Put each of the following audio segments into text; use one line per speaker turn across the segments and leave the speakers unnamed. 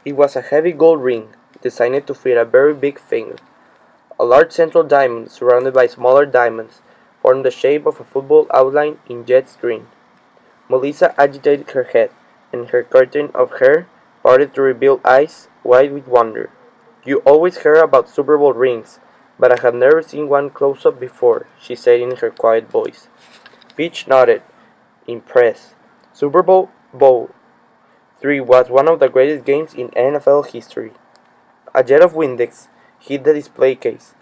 It was a heavy gold ring, designed to fit a very big finger. A large central diamond, surrounded by smaller diamonds, formed the shape of a football outline in jet green. Melissa agitated her head, and her curtain of hair parted to reveal eyes wide with wonder. You always heard about Super Bowl rings, but I have never seen one close up before, she said in her quiet voice. Peach nodded, impressed. Super Bowl III was one of the greatest games in NFL history. A jet of Windex hit the display case,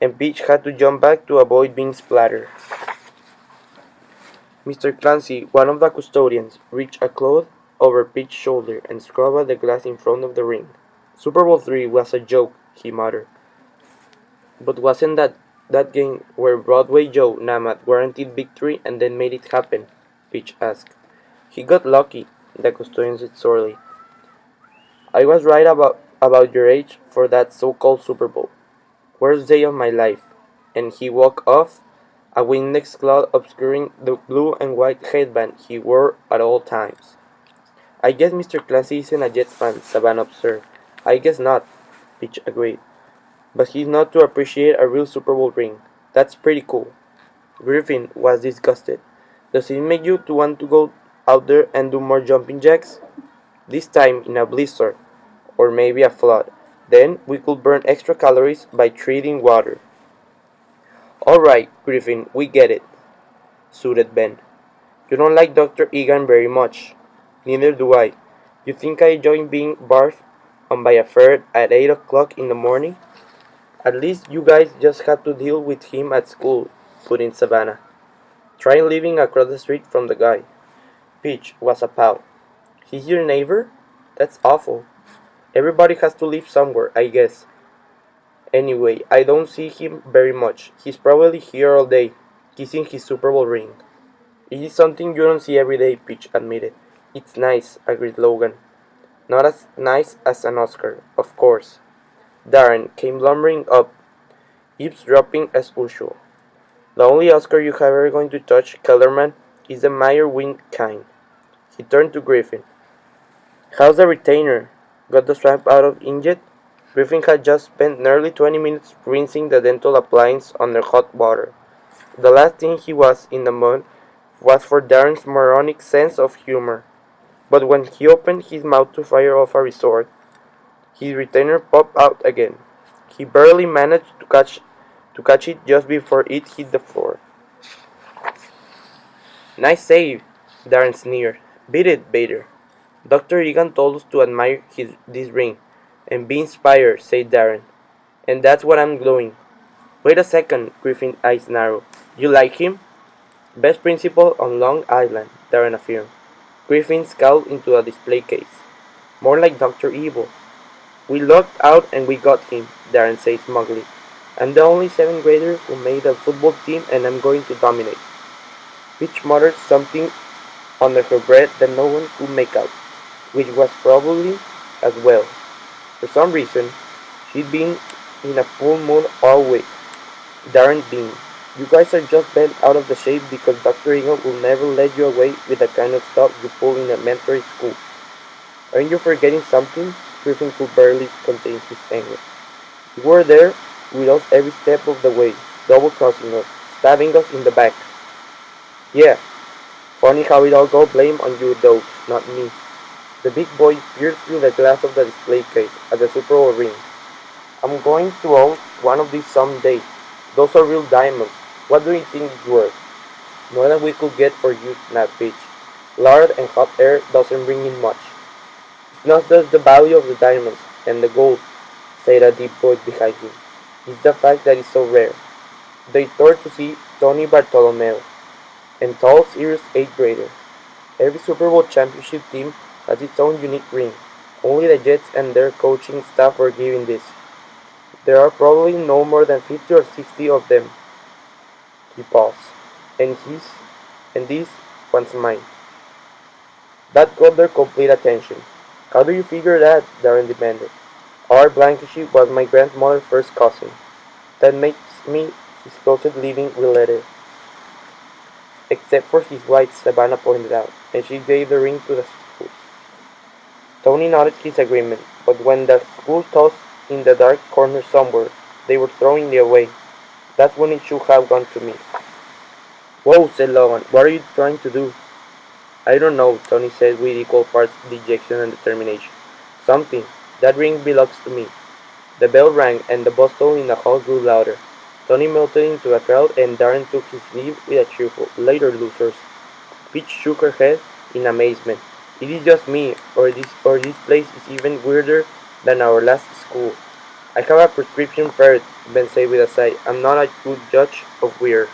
and Peach had to jump back to avoid being splattered. Mr. Clancy, one of the custodians, reached a cloth over Peach's shoulder and scrubbed at the glass in front of the ring. Super Bowl III was a joke, he muttered. But wasn't that game where Broadway Joe Namath guaranteed victory and then made it happen? Peach asked. He got lucky, the custodian said sorely. I was right about your age for that so-called Super Bowl. Worst day of my life. And he walked off, a Windex cloud obscuring the blue and white headband he wore at all times. I guess Mr. Clancy isn't a Jets fan, Savannah observed. I guess not, Peach agreed. But he's not to appreciate a real Super Bowl ring. That's pretty cool. Griffin was disgusted. Does it make you to want to go out there and do more jumping jacks? This time in a blizzard, or maybe a flood. Then we could burn extra calories by treating water. Alright, Griffin, we get it, soothed Ben. You don't like Dr. Egan very much. Neither do I. You think I enjoy being barfed on by a ferret at 8 o'clock in the morning? At least you guys just have to deal with him at school, put in Savannah. Try living across the street from the guy. Peach was appalled. He's your neighbor? That's awful. Everybody has to live somewhere, I guess. Anyway, I don't see him very much. He's probably here all day, kissing his Super Bowl ring. It is something you don't see every day, Peach admitted. It's nice, agreed Logan. Not as nice as an Oscar, of course. Darren came lumbering up, eavesdropping as usual. The only Oscar you have ever going to touch, Kellerman, is the Meyer Wing kind. He turned to Griffin. How's the retainer? Got the strap out of injet? Griffin had just spent nearly 20 minutes rinsing the dental appliance under hot water. The last thing he was in the mood was for Darren's moronic sense of humor. But when he opened his mouth to fire off a retort, his retainer popped out again. He barely managed to catch it just before it hit the floor. Nice save, Darren sneered. Beat it, Bader. Dr. Egan told us to admire this ring and be inspired, said Darren. And that's what I'm doing. Wait a second, Griffin's eyes narrowed. You like him? Best principal on Long Island, Darren affirmed. Griffin scowled into a display case. More like Dr. Evil. We lucked out and we got him, Darren said smugly. I'm the only 7th grader who made a football team and I'm going to dominate. Peach muttered something under her breath that no one could make out, which was probably as well. For some reason, she'd been in a full mood all week. Darren beamed. You guys are just bent out of the shape because Dr. Egan will never let you away with the kind of stuff you pull in elementary school. Aren't you forgetting something? Griffin could barely contain his anger. You were there with us every step of the way, double-crossing us, stabbing us in the back. Yeah, funny how it all got blame on you though, not me. The big boy peered through the glass of the display case at the Super Bowl ring. I'm going to own one of these someday. Those are real diamonds. What do you think it's worth? More than we could get for you, snapped Peach. Lard and hot air doesn't bring in much. It's not just the value of the diamonds and the gold, said a deep voice behind him. It's the fact that it's so rare. They toured to see Tony Bartolomeo, and tall, serious 8th grader. Every Super Bowl championship team has its own unique ring. Only the Jets and their coaching staff were given this. There are probably no more than 50 or 60 of them. He paused. And this one's mine. That got their complete attention. How do you figure that? Darren demanded. Art Blankenship was my grandmother's first cousin. That makes me his closest living relative. Except for his wife, Savannah pointed out, and she gave the ring to the school. Tony nodded his agreement, but when the school tossed in the dark corner somewhere, they were throwing it away. That's when it should have gone to me. Whoa, said Logan. What are you trying to do? I don't know, Tony said with equal parts dejection and determination. Something. That ring belongs to me. The bell rang, and the bustle in the hall grew louder. Tony melted into a crowd, and Darren took his leave with a cheerful, "Later, losers." Peach shook her head in amazement. "It is just me, or this place is even weirder than our last school." "I have a prescription ferret," Ben said with a sigh. "I'm not a good judge of weird."